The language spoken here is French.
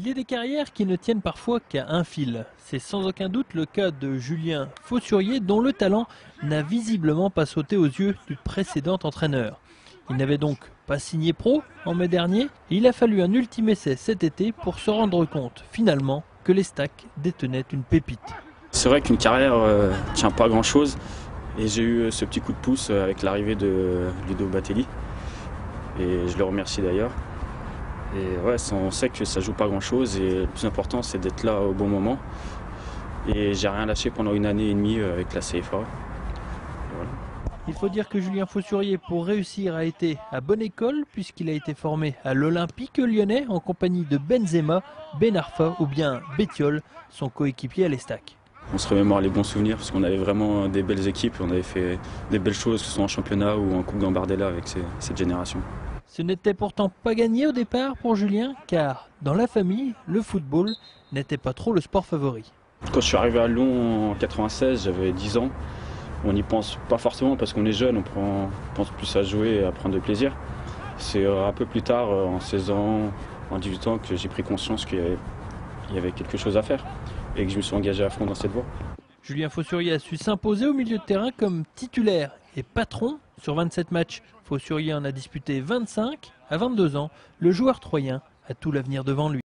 Il y a des carrières qui ne tiennent parfois qu'à un fil. C'est sans aucun doute le cas de Julien Faussurier, dont le talent n'a visiblement pas sauté aux yeux du précédent entraîneur. Il n'avait donc pas signé pro en mai dernier. Et il a fallu un ultime essai cet été pour se rendre compte finalement que l'Estac détenait une pépite. C'est vrai qu'une carrière tient pas grand chose et j'ai eu ce petit coup de pouce avec l'arrivée de Ludo Batelli et je le remercie d'ailleurs. Et ouais, on sait que ça joue pas grand chose et le plus important c'est d'être là au bon moment. Et j'ai rien lâché pendant 1 année et demie avec la CFA. Voilà. Il faut dire que Julien Faussurier, pour réussir, a été à bonne école puisqu'il a été formé à l'Olympique lyonnais en compagnie de Benzema, Ben Arfa ou bien Bettiol, son coéquipier à l'Estac. On se remémore les bons souvenirs parce qu'on avait vraiment des belles équipes, on avait fait des belles choses, que ce soit en championnat ou en Coupe Gambardella avec cette génération. Ce n'était pourtant pas gagné au départ pour Julien, car dans la famille, le football n'était pas trop le sport favori. Quand je suis arrivé à Lyon en 96, j'avais 10 ans. On n'y pense pas forcément parce qu'on est jeune, on pense plus à jouer et à prendre de plaisir. C'est un peu plus tard, en 16 ans, en 18 ans, que j'ai pris conscience qu'il y avait quelque chose à faire et que je me suis engagé à fond dans cette voie. Julien Faussurier a su s'imposer au milieu de terrain comme titulaire et patron sur 27 matchs. Faussurier en a disputé 25 à 22 ans. Le joueur troyen a tout l'avenir devant lui.